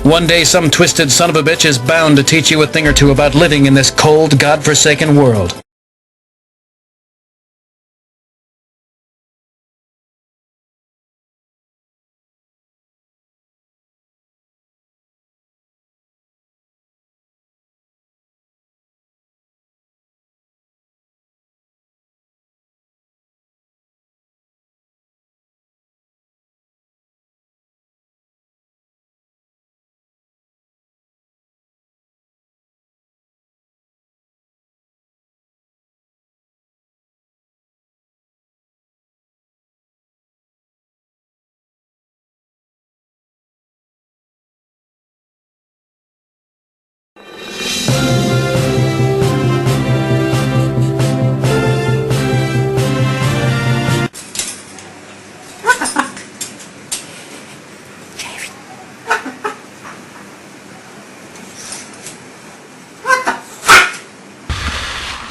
One day some twisted son of a bitch is bound to teach you a thing or two about living in this cold, godforsaken world.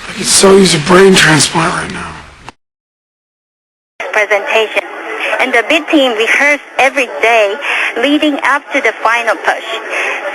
I could so use a brain transplant right now. Presentation. And the bid team rehearsed every day leading up to the final push.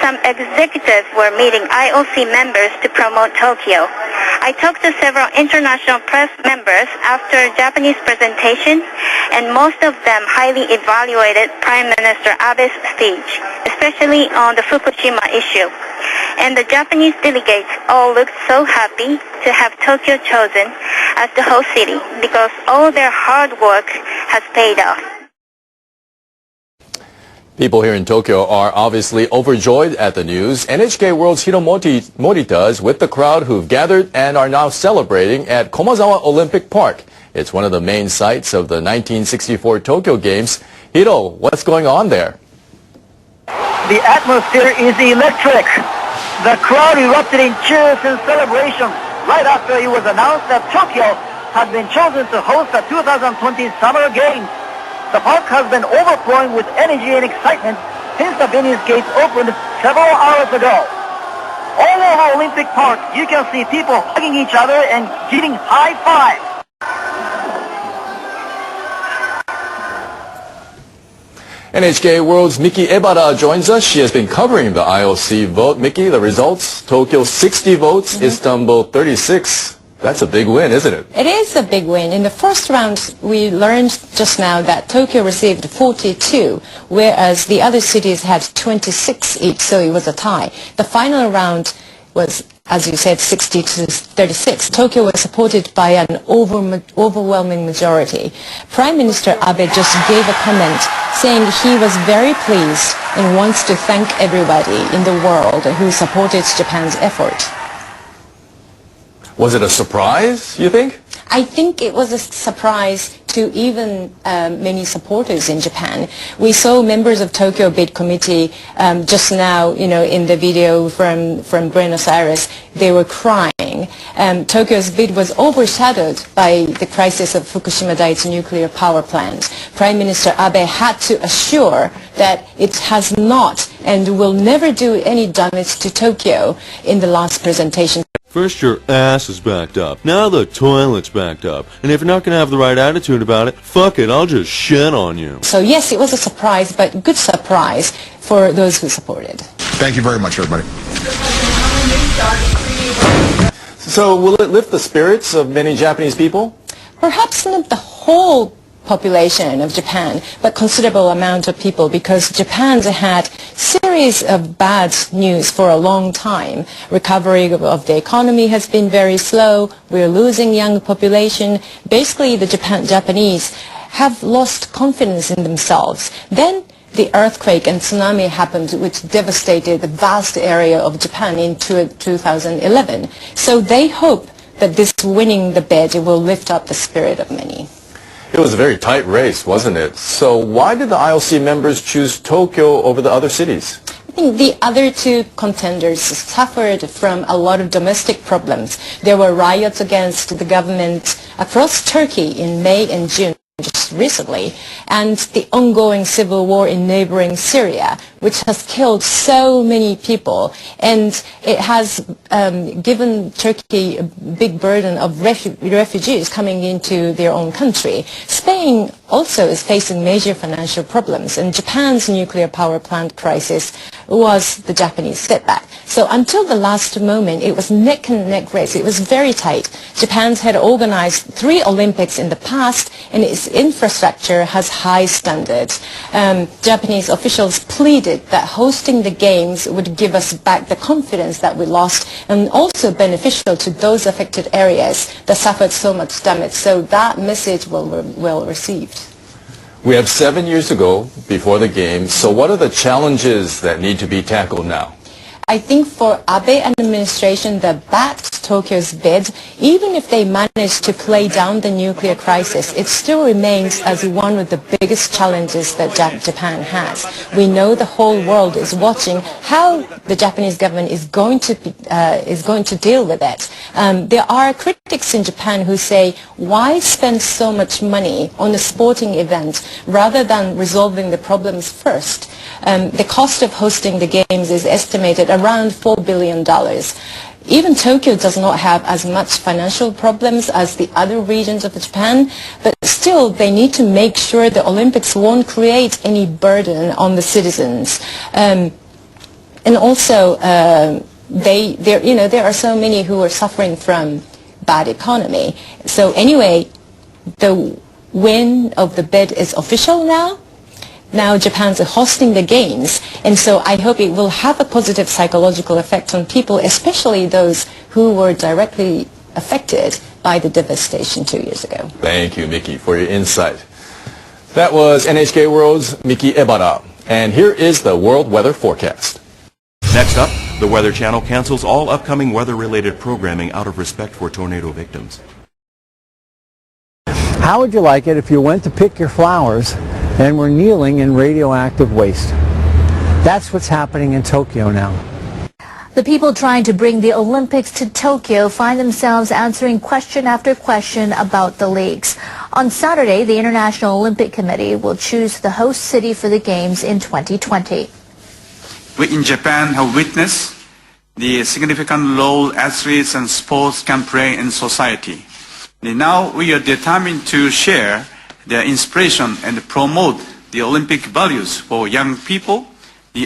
Some executives were meeting IOC members to promote Tokyo. I talked to several international press members after Japanese presentation, and most of them highly evaluated Prime Minister Abe's speech, especially on the Fukushima issue. And the Japanese delegates all looked so happy to have Tokyo chosen as the host city because all their hard work has paid off. People here in Tokyo are obviously overjoyed at the news. NHK World's Hiro Morita is with the crowd who've gathered and are now celebrating at Komazawa Olympic Park. It's one of the main sites of the 1964 Tokyo Games. Hiro, what's going on there? The atmosphere is electric. The crowd erupted in cheers and celebration right after it was announced that Tokyo had been chosen to host the 2020 Summer Games. The park has been overflowing with energy and excitement since the Venice gates opened several hours ago. All over Olympic Park, you can see people hugging each other and giving high fives. NHK World's Miki Ebara joins us. She has been covering the IOC vote. Miki, the results, Tokyo 60 votes, Istanbul 36. That's a big win, isn't it? It is a big win. In the first round, we learned just now that Tokyo received 42, whereas the other cities had 26 each, so it was a tie. The final round was, as you said, 60 to 36. Tokyo was supported by an overwhelming majority. Prime Minister Abe just gave a comment saying he was very pleased and wants to thank everybody in the world who supported Japan's effort. Was it a surprise, you think? I think it was a surprise to even many supporters in Japan. We saw members of Tokyo Bid Committee just now, in the video from Buenos Aires. They were crying. Tokyo's bid was overshadowed by the crisis of Fukushima Daiichi nuclear power plant. Prime Minister Abe had to assure that it has not and will never do any damage to Tokyo in the last presentation. First your ass is backed up, now the toilet's backed up, and if you're not going to have the right attitude about it, fuck it, I'll just shit on you. So yes, it was a surprise, but good surprise for those who supported. Thank you very much, everybody. So will it lift the spirits of many Japanese people? Perhaps not the whole population of Japan, but considerable amount of people, because Japan's had series of bad news for a long time. Recovery of the economy has been very slow. We're losing young population. Basically, the Japanese have lost confidence in themselves. Then the earthquake and tsunami happened, which devastated the vast area of Japan in 2011. So they hope that this winning the bid will lift up the spirit of many. It was a very tight race, wasn't it? So why did the IOC members choose Tokyo over the other cities? I think the other two contenders suffered from a lot of domestic problems. There were riots against the government across Turkey in May and June. just recently, and the ongoing civil war in neighboring Syria, which has killed so many people, and it has given Turkey a big burden of refugees coming into their own country. Spain also is facing major financial problems, and Japan's nuclear power plant crisis was the Japanese setback. So until the last moment, it was neck and neck race. It was very tight. Japan had organized 3 Olympics in the past, and its infrastructure has high standards. Japanese officials pleaded that hosting the games would give us back the confidence that we lost, and also beneficial to those affected areas that suffered so much damage. So that message was well received. We have 7 years to go before the games, so what are the challenges that need to be tackled now? I think for Abe administration that backed Tokyo's bid, even if they manage to play down the nuclear crisis, it still remains as one of the biggest challenges that Japan has. We know the whole world is watching how the Japanese government is going to deal with it. There are critics in Japan who say, why spend so much money on a sporting event rather than resolving the problems first? The cost of hosting the games is estimated around $4 billion. Even Tokyo does not have as much financial problems as the other regions of Japan, but still they need to make sure the Olympics won't create any burden on the citizens. And also, there are so many who are suffering from bad economy. So anyway, the win of the bid is official now. Now Japan's hosting the games, and so I hope it will have a positive psychological effect on people, especially those who were directly affected by the devastation 2 years ago. Thank you, Miki, for your insight. That was NHK World's Miki Ebara. And here is the world weather forecast. Next up, the Weather Channel cancels all upcoming weather-related programming out of respect for tornado victims. How would you like it if you went to pick your flowers and were kneeling in radioactive waste? That's what's happening in Tokyo now. The people trying to bring the Olympics to Tokyo find themselves answering question after question about the leaks. On Saturday, the International Olympic Committee will choose the host city for the Games in 2020. We in Japan have witnessed the significant role athletes and sports can play in society. Now we are determined to share their inspiration and promote the Olympic values for young people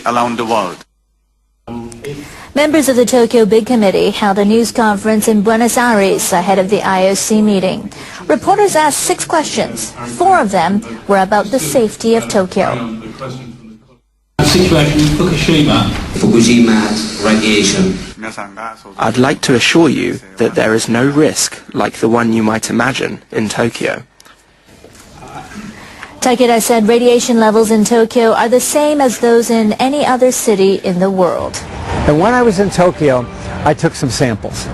around the world. Members of the Tokyo Big Committee held a news conference in Buenos Aires ahead of the IOC meeting. Reporters asked 6 questions. 4 of them were about the safety of Tokyo. Situation in Fukushima Radiation. I'd like to assure you that there is no risk like the one you might imagine in Tokyo. Takeda said radiation levels in Tokyo are the same as those in any other city in the world. And when I was in Tokyo, I took some samples.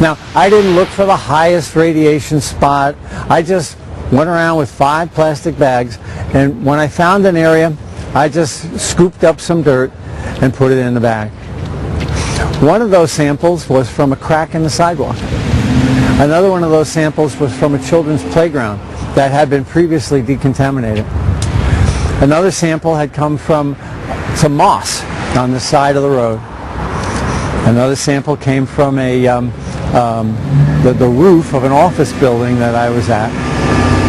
Now, I didn't look for the highest radiation spot. I just went around with 5 plastic bags, and when I found an area, I just scooped up some dirt and put it in the bag. One of those samples was from a crack in the sidewalk. Another one of those samples was from a children's playground that had been previously decontaminated. Another sample had come from some moss on the side of the road. Another sample came from the roof of an office building that I was at.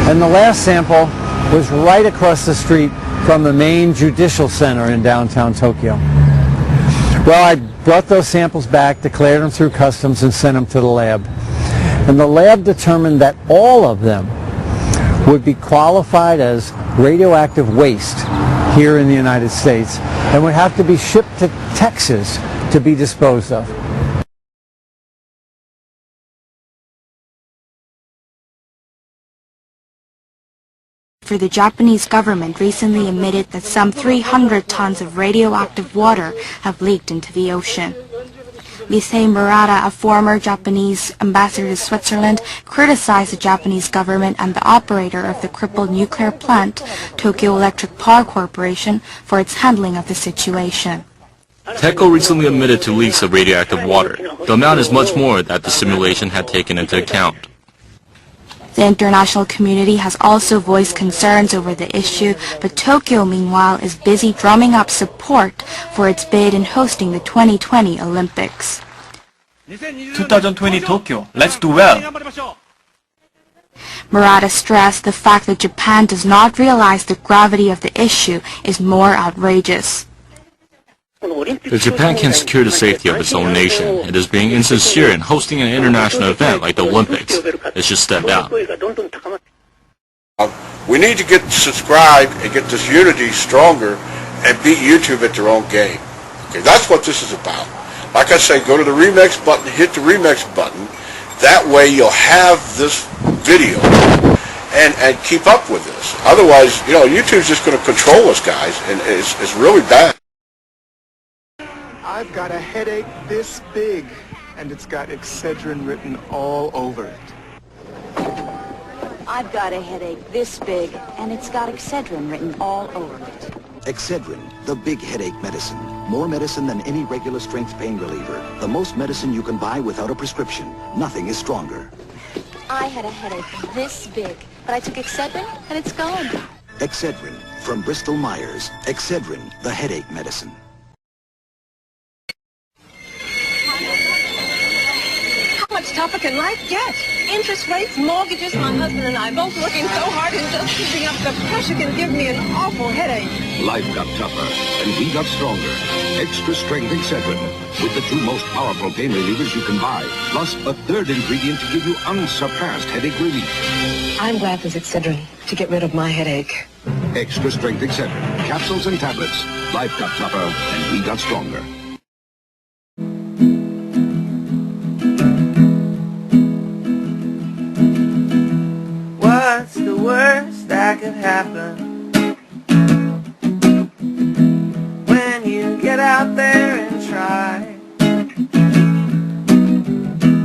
And the last sample was right across the street from the main judicial center in downtown Tokyo. Well, I brought those samples back, declared them through customs, and sent them to the lab. And the lab determined that all of them would be qualified as radioactive waste here in the United States and would have to be shipped to Texas to be disposed of. For the Japanese government recently admitted that some 300 tons of radioactive water have leaked into the ocean. Lisei Murata, a former Japanese ambassador to Switzerland, criticized the Japanese government and the operator of the crippled nuclear plant, Tokyo Electric Power Corporation, for its handling of the situation. TECO recently admitted to leaks of radioactive water. The amount is much more that the simulation had taken into account. The international community has also voiced concerns over the issue, but Tokyo, meanwhile, is busy drumming up support for its bid in hosting the 2020 Olympics. 2020 Tokyo, let's do well. Murata stressed the fact that Japan does not realize the gravity of the issue is more outrageous. If Japan can secure the safety of its own nation, it is being insincere in hosting an international event like the Olympics. It should step down. We need to get subscribed and get this unity stronger and beat YouTube at their own game. Okay, that's what this is about. Like I say, go to the remix button, hit the remix button. That way you'll have this video and keep up with this. Otherwise, you know, YouTube's just going to control us, guys, and it's really bad. I've got a headache this big, and it's got Excedrin written all over it. I've got a headache this big, and it's got Excedrin written all over it. Excedrin, the big headache medicine. More medicine than any regular strength pain reliever. The most medicine you can buy without a prescription. Nothing is stronger. I had a headache this big, but I took Excedrin, and it's gone. Excedrin, from Bristol Myers. Excedrin, the headache medicine. How much tougher can life get? Interest rates, mortgages, my husband and I both working so hard and just keeping up the pressure can give me an awful headache. Life got tougher, and we got stronger. Extra strength Excedrin, with the two most powerful pain relievers you can buy, plus a third ingredient to give you unsurpassed headache relief. I'm glad there's Excedrin to get rid of my headache. Extra strength Excedrin, capsules and tablets. Life got tougher, and we got stronger. What's the worst that could happen when you get out there and try?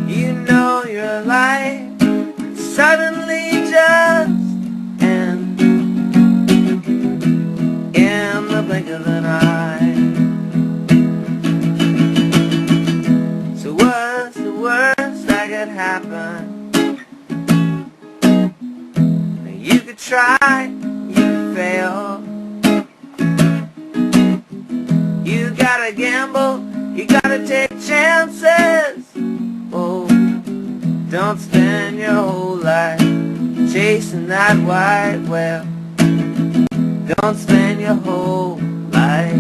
You know your life could suddenly just end in the blink of an eye. So what's the worst that could happen? You could try, you could fail. You gotta gamble, you gotta take chances. Oh, don't spend your whole life chasing that white whale. Don't spend your whole life.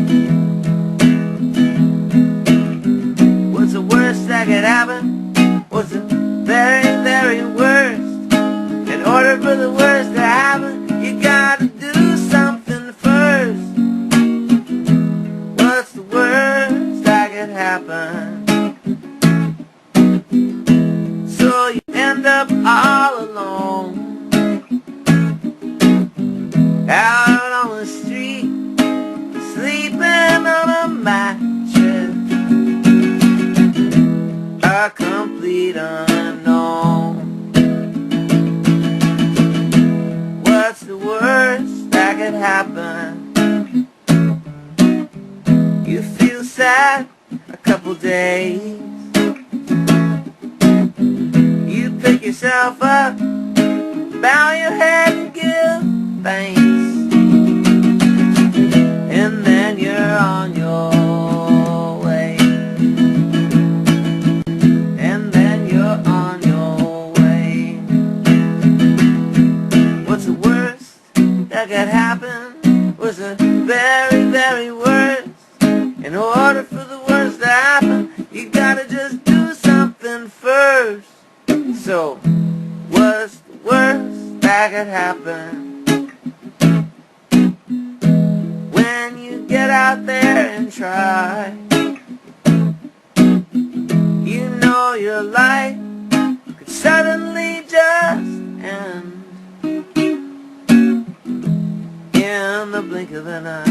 What's the worst that could happen? What's the very, very worst? In order for the worst to happen, you gotta do something first. What's the worst that could happen? So you end up all alone, out on the street, sleeping on a mattress, a complete unknown. What's the worst that could happen? You feel sad a couple days. You pick yourself up, bow your head and give thanks, and then you're on your way. And then you're on your way. What's the worst that could happen? Was the very, very worst. In order for the worst to happen, you gotta just do something first. So, what's the worst that could happen? When you get out there and try, you know your life could suddenly just end in the blink of an eye.